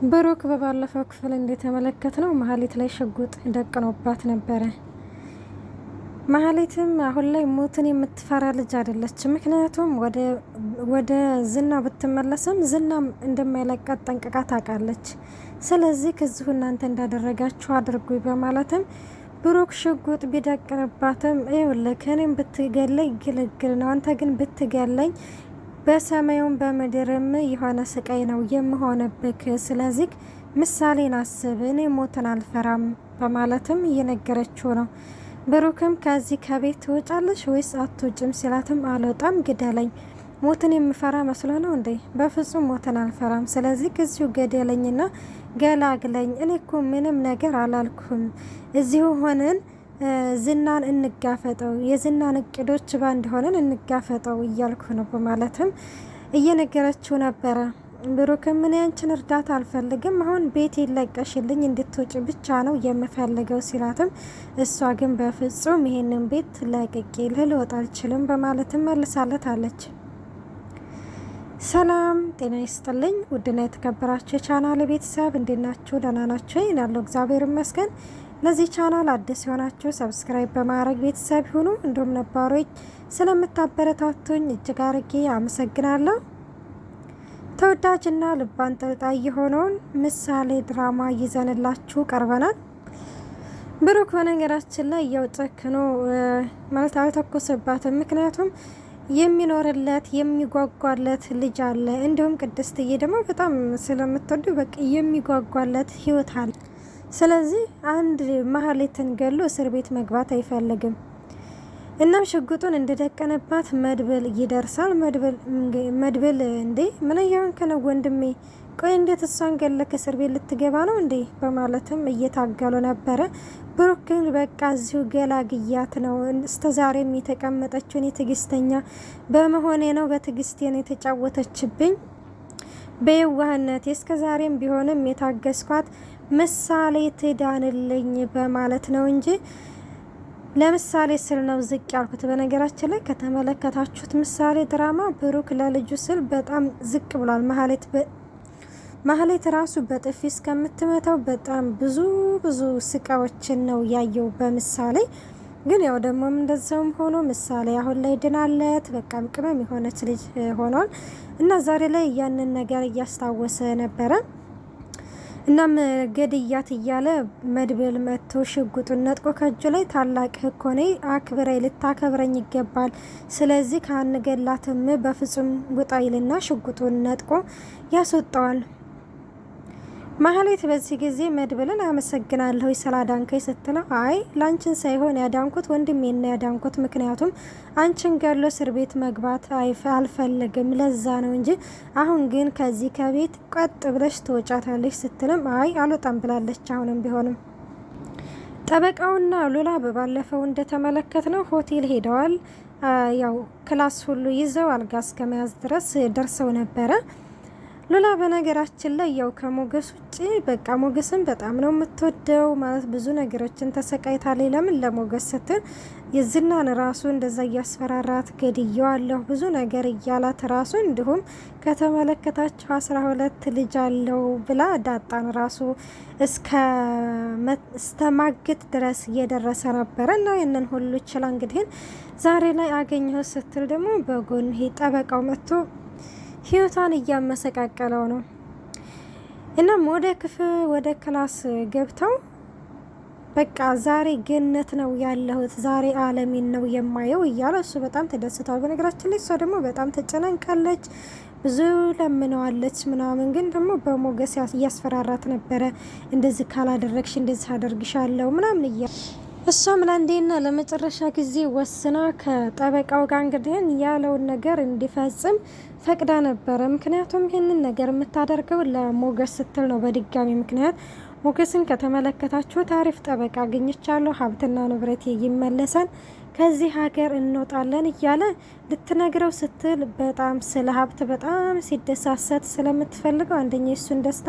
ብሩክ በባለፈው ክፍል እንደተመለከትነው መሀሌት ላይ ሽጉጥ ደቅኖባት ነበረ። መሀሌትም አሁን ላይ ሞትን የምትፈራ ልጅ አይደለችም። ምክንያቱም ወደ ዝና ብትመለስም ዝናም እንደማይለቃት ጠንቅቃ ታውቃለች። ስለዚህ ከዚሁ እናንተ እንዳደረጋችሁ አድርጉ በማለትም ብሩክ ሽጉጥ ቢደቅንባትም ይኸውልህ እኔም ብትገለኝ ግልግል ነው፣ አንተ ግን ብትገለኝ በሰማዩም በምድርም የሆነ ስቃይ ነው የምሆነብክ። ስለዚህ ምሳሌን አስብ፣ እኔ ሞትን አልፈራም በማለትም እየነገረችው ነው። ብሩክም ከዚህ ከቤት ትወጫለሽ ወይስ አትወጭም ሲላትም አልወጣም፣ ግደለኝ። ሞትን የምፈራ መስሎ ነው እንዴ? በፍጹም ሞትን አልፈራም። ስለዚህ ከዚሁ ገደለኝና ገላግለኝ። እኔ እኮ ምንም ነገር አላልኩም። እዚሁ ሆነን ዝናን እንጋፈጠው፣ የዝናን እቅዶች ባንድ ሆነን እንጋፈጠው እያልኩ ነው በማለትም እየነገረችው ነበረ። ብሩክም ምን ያንችን እርዳታ አልፈልግም፣ አሁን ቤት ይለቀሽልኝ እንድትወጪ ብቻ ነው የምፈልገው ሲላትም እሷ ግን በፍጹም ይሄንን ቤት ለቅቄ ልወጣ አልችልም በማለትም መልሳለታለች። ሰላም ጤና ይስጥልኝ ውድና የተከበራችሁ የቻናል ቤተሰብ እንዴት ናችሁ? ደህና ናችሁ? ያለው እግዚአብሔር ይመስገን። ለዚህ ቻናል አዲስ የሆናችሁ ሰብስክራይብ በማድረግ ቤተሰብ ይሁኑ። እንዲሁም ነባሮች ስለምታበረታቱኝ እጅግ አርጌ አመሰግናለሁ። ተወዳጅና ልብ አንጠልጣይ የሆነውን ምሳሌ ድራማ ይዘንላችሁ ቀርበናል። ብሩክ በነገራችን ላይ ያው ጨክኖ ማለት አልተኮሰባትም። ምክንያቱም የሚኖርለት የሚጓጓለት ልጅ አለ። እንዲሁም ቅድስትዬ ደግሞ በጣም ስለምትወዱ በቃ የሚጓጓለት ህይወት አለ። ስለዚህ አንድ መሀሌትን ገሎ እስር ቤት መግባት አይፈልግም። እናም ሽጉጡን እንደደቀነባት መድብል ይደርሳል። መድብል እንዴ ምን እያንከ ነው ወንድሜ? ቆይ እንዴት እሷን ገለክ እስር ቤት ልትገባ ነው እንዴ? በማለትም እየታገሉ ነበረ። ብሩክ ግን በቃ እዚሁ ገላግያት ነው፣ እስከ ዛሬም የተቀመጠችውን የትዕግስተኛ በመሆኔ ነው፣ በትዕግስቴ ነው የተጫወተችብኝ በየዋህነት፣ እስከ ዛሬም ቢሆንም የታገስኳት ምሳሌ ትዳንልኝ በማለት ነው እንጂ ለምሳሌ ስል ነው ዝቅ ያልኩት። በነገራችን ላይ ከተመለከታችሁት ምሳሌ ድራማ ብሩክ ለልጁ ስል በጣም ዝቅ ብሏል። ማህሌት ራሱ በጥፊ እስከምትመታው በጣም ብዙ ስቃዎችን ነው ያየው በምሳሌ። ግን ያው ደግሞ እንደዛውም ሆኖ ምሳሌ አሁን ላይ ድናለት በቃ ቅመም የሆነች ልጅ ሆኗል እና ዛሬ ላይ ያንን ነገር እያስታወሰ ነበረ። እናም ገድያት እያለ መድብል መጥቶ ሽጉጡን ነጥቆ ከእጁ ላይ ታላቅ ህኮኔ አክብረኝ፣ ልታከብረኝ ይገባል። ስለዚህ ካንገላትም በፍጹም ውጣ ይልና ሽጉጡን ነጥቆ ያስወጣዋል። ማህሌት በዚህ ጊዜ መድብልን አመሰግናለሁ ስላዳንከኝ ስትለው አይ ላንቺን ሳይሆን ያዳንኩት ወንድሜና ያዳንኩት፣ ምክንያቱም አንቺን ገሎ እስር ቤት መግባት አልፈልግም፣ ለዛ ነው እንጂ አሁን ግን ከዚህ ከቤት ቀጥ ብለሽ ትወጫታለሽ ስትልም አይ አልወጣም ብላለች። አሁንም ቢሆንም ጠበቃውና ሉላ በባለፈው እንደተመለከት ነው ሆቴል ሄደዋል። ያው ክላስ ሁሉ ይዘው አልጋ እስከመያዝ ድረስ ደርሰው ነበረ። ሉላ በነገራችን ላይ ያው ከሞገስ ውጭ በቃ ሞገስን በጣም ነው የምትወደው። ማለት ብዙ ነገሮችን ተሰቃይታለች። ለምን ለሞገስ ስትል የዝናን ራሱ እንደዛ እያስፈራራት ገድየዋለሁ ብዙ ነገር እያላት ራሱ እንዲሁም ከተመለከታቸው 12 ልጅ አለው ብላ ዳጣን ራሱ እስከ ማግት ድረስ እየደረሰ ነበረ እና ይህንን ሁሉ ይችላ እንግዲህ ዛሬ ላይ አገኘሁ ስትል ደግሞ በጎን ጠበቃው መጥቶ ህይወቷን እያመሰቃቀለው ነው። እናም ወደ ክላስ ገብተው በቃ ዛሬ ገነት ነው ያለሁት፣ ዛሬ አለሚን ነው የማየው እያለ እሱ በጣም ተደስቷል። በነገራችን ላይ እሷ ደግሞ በጣም ተጨናንቃለች፣ ብዙ ለምነዋለች ምናምን። ግን ደግሞ በሞገስ እያስፈራራት ነበረ። እንደዚህ ካላደረግሽ እንደዚህ አደርግሻለሁ ምናምን እያ እሷም ለአንዴና ለመጨረሻ ጊዜ ወስና ከጠበቃው ጋር እንግዲህ ያለውን ነገር እንዲፈጽም ፈቅዳ ነበረ። ምክንያቱም ይህንን ነገር የምታደርገው ለሞገስ ስትል ነው። በድጋሚ ምክንያት ሞገስን ከተመለከታችሁ ታሪፍ ጠበቃ አግኝቻለሁ፣ ሀብትና ንብረት ይመለሳል፣ ከዚህ ሀገር እንወጣለን እያለ ልትነግረው ስትል በጣም ስለ ሀብት በጣም ሲደሳሰት ስለምትፈልገው አንደኛ የሱን ደስታ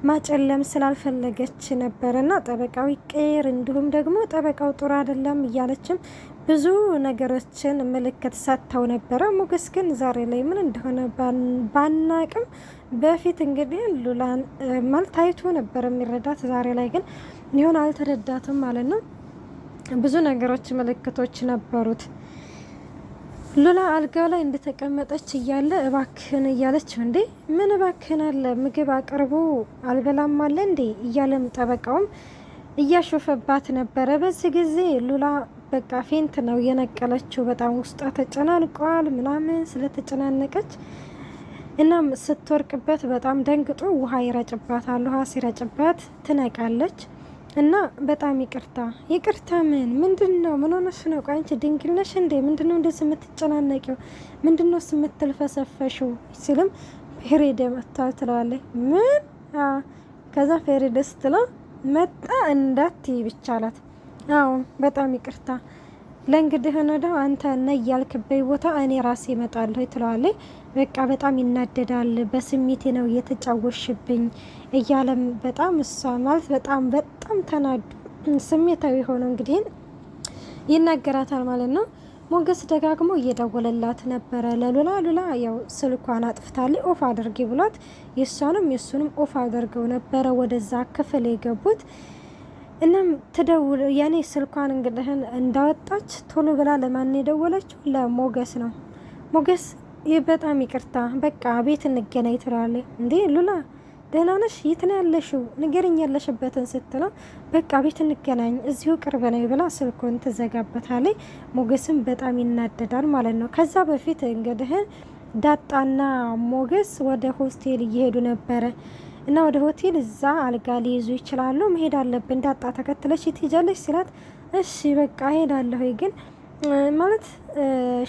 ማጨለም ስላልፈለገች ነበርና ጠበቃው ይቀየር፣ እንዲሁም ደግሞ ጠበቃው ጥሩ አይደለም እያለችም ብዙ ነገሮችን ምልክት ሰጥተው ነበረ። ሞገስ ግን ዛሬ ላይ ምን እንደሆነ ባናቅም በፊት እንግዲህ ሉላን ማለት ታይቶ ነበር የሚረዳት። ዛሬ ላይ ግን ይሆን አልተረዳትም ማለት ነው። ብዙ ነገሮች ምልክቶች ነበሩት። ሉላ አልጋው ላይ እንደተቀመጠች እያለ እባክህን እያለች እንዴ ምን እባክህን አለ ምግብ አቅርቦ አልበላም አለ እንዴ እያለም ጠበቃውም እያሾፈባት ነበረ። በዚህ ጊዜ ሉላ በቃ ፌንት ነው የነቀለችው። በጣም ውስጧ ተጨናንቋል ምናምን ስለተጨናነቀች እናም ስትወርቅበት በጣም ደንግጦ ውሃ ይረጭባታል። ውሃ ሲረጭባት ትነቃለች። እና በጣም ይቅርታ ምንድን ነው ምን ሆነሽ ነው? ቆይ አንቺ ድንግል ነሽ እንዴ? ምንድን ነው እንደዚህ የምትጨናነቂው? ምንድን ነው የምትልፈሰፈሽው? ሲልም ፔሬድ መጥቷል ትለዋለች። ምን ከዛ ፔሬድ ስትለው መጣ እንዳትይ ብቻ አላት። አዎ በጣም ይቅርታ ለእንግዲህ ነው አንተ ነይ ያልክበይ ቦታ እኔ ራሴ እመጣለሁ ትለዋለች። በቃ በጣም ይናደዳል። በስሜቴ ነው እየተጫወሽብኝ እያለም በጣም እሷ ማለት በጣም ተናዱ ስሜታዊ ሆኖ እንግዲህ ይናገራታል ማለት ነው። ሞገስ ደጋግሞ እየደወለላት ነበረ ለሉላ። ሉላ ያው ስልኳን አጥፍታለች ኦፍ አድርጊ ብሏት የሱንም ኦፍ አድርገው ነበረ ወደዛ ክፍል የገቡት። እናም ትደውል ያኔ ስልኳን እንግዲህ እንዳወጣች ቶሎ ብላ ለማን የደወለችው? ለሞገስ ነው። ሞገስ በጣም ይቅርታ በቃ ቤት እንገናኝ ትላለች። እንዴ ሉላ ደህና ነሽ? የት ነው ያለሽው? ንገሪኝ ያለሽበትን ስትለው በቃ ቤት እንገናኝ እዚሁ ቅርብ ነው ብላ ስልኩን ትዘጋበታለች። ሞገስም በጣም ይናደዳል ማለት ነው። ከዛ በፊት እንግዲህ ዳጣና ሞገስ ወደ ሆስቴል እየሄዱ ነበረ እና ወደ ሆቴል እዛ አልጋ ሊይዙ ይችላሉ። መሄድ አለብን ዳጣ ተከትለሽ ትሄጃለሽ ሲላት እሺ በቃ ሄዳለሁ ግን ማለት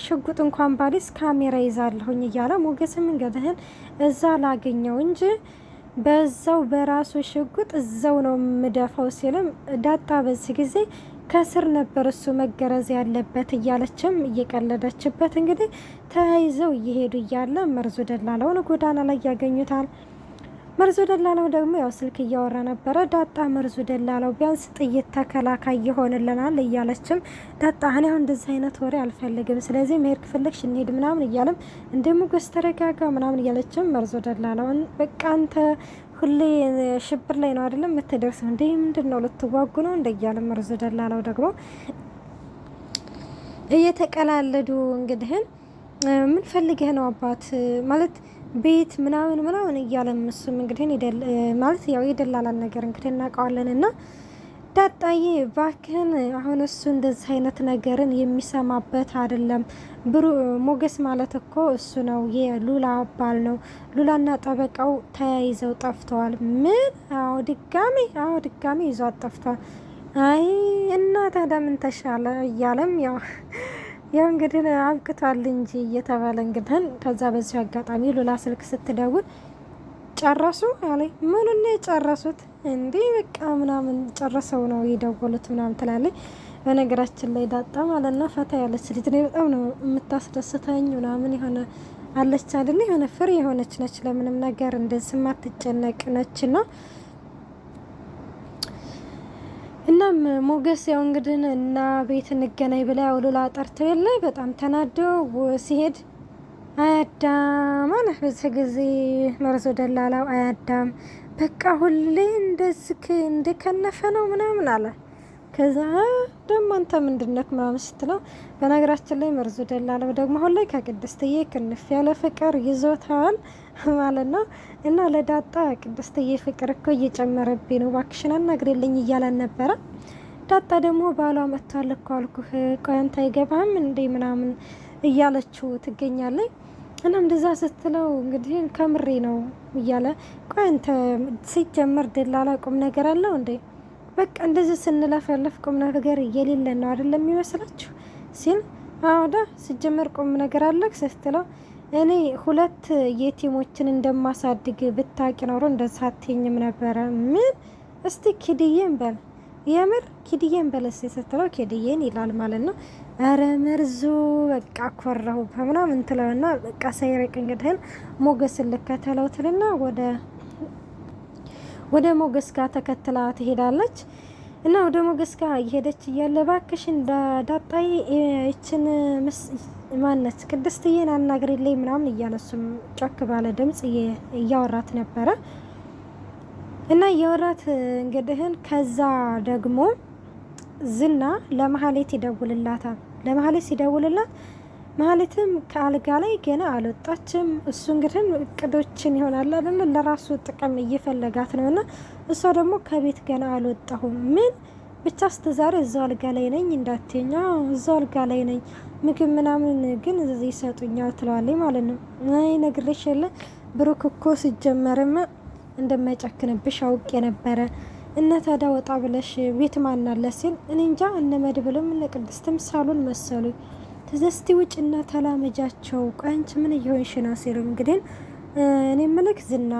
ሽጉጥ እንኳን ባሊስ ካሜራ ይዛለሁኝ እያለ ሞገስም እንግዲህን እዛ ላገኘው እንጂ በዛው በራሱ ሽጉጥ እዛው ነው ምደፋው ሲልም ዳጣ በዚህ ጊዜ ከስር ነበር እሱ መገረዝ ያለበት እያለችም እየቀለደችበት እንግዲህ ተያይዘው እየሄዱ እያለ መርዙ ደላላውን ጎዳና ላይ ያገኙታል። መርዙ ደላላው ደግሞ ያው ስልክ እያወራ ነበረ። ዳጣ መርዙ ደላላው ቢያንስ ጥይት ተከላካይ ይሆንልናል እያለችም ዳጣ እኔ አሁን እንደዚህ አይነት ወሬ አልፈልግም፣ ስለዚህ መሄድ ከፈለግሽ እንሄድ ምናምን እያለም እንደ ሞገስ ተረጋጋ ምናምን እያለችም መርዙ ደላላውን በቃ አንተ ሁሌ ሽብር ላይ ነው አይደለም የምትደርሰው እንዴ? ምንድን ነው ልትዋጉ ነው እንደ እያለ መርዙ ደላላው ደግሞ እየተቀላለዱ እንግዲህን ምን ፈልገህ ነው አባት ማለት ቤት ምናምን እያለም እሱም እንግዲህ ማለት ያው የደላላን ነገር እንግዲህ እናውቀዋለን። እና ዳጣዬ ባክህን አሁን እሱ እንደዚህ አይነት ነገርን የሚሰማበት አይደለም። ሞገስ ማለት እኮ እሱ ነው የሉላ ባል ነው። ሉላና ጠበቃው ተያይዘው ጠፍተዋል። ምን? አዎ ድጋሚ ይዟት ጠፍተዋል። አይ እና ታዲያ ምን ተሻለ እያለም ያው እንግዲህ አብቅቷል እንጂ እየተባለ እንግዲህ ከዛ በዚህ አጋጣሚ ሉላ ስልክ ስትደውል ጨረሱ አለኝ። ምኑን ነው የጨረሱት? እንዲህ በቃ ምናምን ጨረሰው ነው የደወሉት ምናምን ትላለች። በነገራችን ላይ ዳጣ ማለት ነው ፈታ ያለች ልጅ ነው። በጣም ነው የምታስደስተኝ ምናምን የሆነ አለች አይደል የሆነ ፍሬ የሆነች ነች። ለምንም ነገር እንደዚህ ማትጨነቅ ነች ነው። እናም ሞገስ ያው እንግዲህ እና ቤት እንገናኝ ብላ ያው ሉላ ጠርተው የለ በጣም ተናዶ ሲሄድ አያዳም አለ። በዚህ ጊዜ መርዞ ደላላው አያዳም በቃ ሁሌ እንደዚህ እንደከነፈ ነው ምናምን አለ። ከዛ ደግሞ አንተ ምንድነክ ምናምን ስትለው በነገራችን ላይ መርዞ ደላላው ደግሞ አሁን ላይ ከቅድስትዬ ክንፍ ያለ ፍቅር ይዞታል ማለት ነው። እና ለዳጣ ቅድስትዬ ፍቅር እኮ እየጨመረብኝ ነው እባክሽን አናግሪልኝ እያለን ነበረ። ዳጣ ደግሞ ባሏ መጥቷል እኮ አልኩህ ቆይ አንተ አይገባህም እንዴ ምናምን እያለችው ትገኛለች። እና እንደዛ ስትለው እንግዲህ ከምሬ ነው እያለ ቆይ አንተ ሲጀመር ደላላ ቁም ነገር አለው እንዴ? በቃ እንደዚህ ስንለፈልፍ ቁም ነገር የሌለ ነው አይደለም የሚመስላችሁ ሲል አውዳ ሲጀመር ቁም ነገር አለክ ስትለው እኔ 2 የቲሞችን እንደማሳድግ ብታቂ ኖሮ እንደዛ አትኝም ነበረ። ምን እስቲ ኪድዬን በል የምር ኪድዬን በል እስቲ ስትለው ኪድዬን ይላል ማለት ነው። አረ መርዙ በቃ ኮራሁ ምናምን ትለውና በቃ ሳይረቅ እንግዲህ ሞገስን ልከተለው ትልና ወደ ሞገስ ጋር ተከትላ ትሄዳለች። እና ወደ ሞገስ ጋር እየሄደች እያለ እባክሽ ዳጣዬ ይችን ማነች ቅድስትዬን አናግሪልኝ ምናምን እያለሱም ጮክ ባለ ድምጽ እያወራት ነበረ። እና እያወራት እንግዲህን ከዛ ደግሞ ዝና ለመሀሌት ይደውልላታል። ለመሀሌት ሲደውልላት መሀሌትም ከአልጋ ላይ ገና አልወጣችም። እሱ እንግዲህ እቅዶችን ይሆናል አይደል ለራሱ ጥቅም እየፈለጋት ነውና እሷ ደግሞ ከቤት ገና አልወጣሁም ምን ብቻ ዛሬ እዛው አልጋ ላይ ነኝ እንዳትኛ እዛው አልጋ ላይ ነኝ ምግብ ምናምን ግን እዚህ ይሰጡኛል ትለዋለች ማለት ነው። አይ ነግሬሽ የለ ብሩክ እኮ ሲጀመርም እንደማይጨክንብሽ አውቄ ነበረ እና ታዲያ ወጣ ብለሽ ቤት ማናለ ሲል እኔ እንጃ እነ መድብልም እነ ቅድስትም ሳሉን መሰሉኝ ተዘስቲ ውጭና ተላመጃቸው ቃንች ምን እየሆንሽ ነው ሲሉ እንግዲህ እኔ መልክ ዝና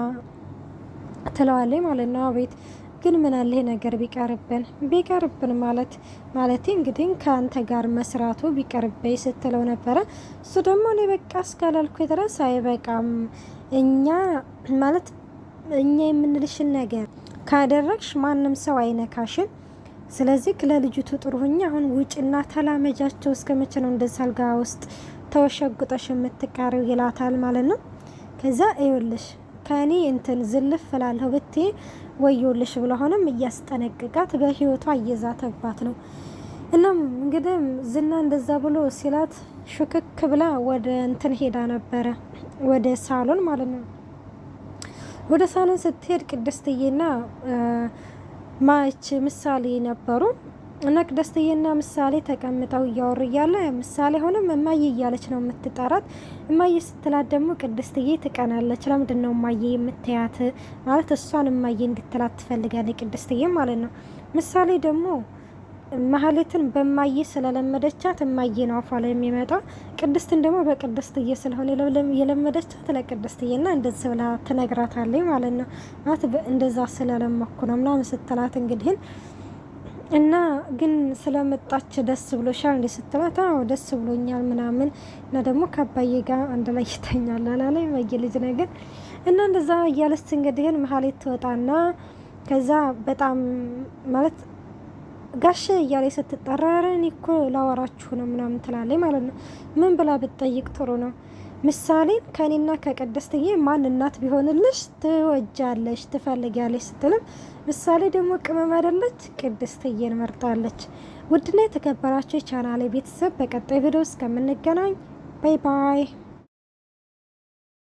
ትለዋለች ማለት ነው። ቤት ግን ምን አለ ነገር ቢቀርብን ማለት እንግዲህ ከአንተ ጋር መስራቱ ቢቀርበይ ስትለው ነበረ። እሱ ደግሞ እኔ በቃ እስካላልኩ ድረስ አይበቃም እኛ የምንልሽን ነገር ካደረግሽ ማንም ሰው አይነካሽም። ስለዚህ ለልጅቱ ጥሩ ሁኛ አሁን ውጭና ተላመጃቸው እስከመቼ ነው እንደዛ አልጋ ውስጥ ተወሸጉጠሽ የምትቃሪው ይላታል ማለት ነው። ከዛ ይኸውልሽ ከኔ እንትን ዝልፍ እላለሁ ብትይ ወዮልሽ ብሎ ሆነም እያስጠነቅቃት በህይወቷ እየዛተባት ነው። እናም እንግዲህ ዝና እንደዛ ብሎ ሲላት ሹክክ ብላ ወደ እንትን ሄዳ ነበረ ወደ ሳሎን ማለት ነው። ወደ ሳሎን ስትሄድ ቅድስትዬና ማች ምሳሌ ነበሩ እና ቅድስትዬና ምሳሌ ተቀምጠው እያወሩ እያለ ምሳሌ ሆነም እማዬ እያለች ነው የምትጠራት። እማዬ ስትላት ደግሞ ቅድስትዬ ትቀናለች። ለምንድን ነው እማዬ የምትያት ማለት እሷን እማዬ እንድትላት ትፈልጋለች ቅድስትዬ ማለት ነው። ምሳሌ ደግሞ መሀሌትን በማዬ ስለለመደቻት እማዬ ነው አፏ ላይ የሚመጣው። ቅድስትን ደግሞ በቅድስትዬ ስለሆነ የለመደቻት ለቅድስትዬና እንደዚህ ብላ ትነግራታለች ማለት ነው። ማለት እንደዛ ስለለመኩ ነው ምናምን ስትላት እንግዲህ እና ግን ስለመጣች ደስ ብሎሻል እንዴ ስትላት አዎ ደስ ብሎኛል ምናምን እና ደግሞ ከአባዬ ጋር አንድ ላይ ይተኛል አላለኝ ልጅ ነገር እና እንደዛ እያለች እንግዲህ መሀሌት ትወጣና ከዛ በጣም ማለት ጋሽ እያለ ስትጠራረ እኔ እኮ ላወራችሁ ነው ምናምን ትላለች ማለት ነው። ምን ብላ ብትጠይቅ ጥሩ ነው? ምሳሌን ከኔና ከቅድስትዬ ማን እናት ቢሆንልሽ ትወጃለሽ ትፈልጊያለሽ ስትልም ምሳሌ ደግሞ ቅመም አይደለች ቅድስትዬን መርጣለች። ውድና የተከበራችሁ የቻናሌ ቤተሰብ በቀጣይ ቪዲዮ እስከምንገናኝ ባይ ባይ።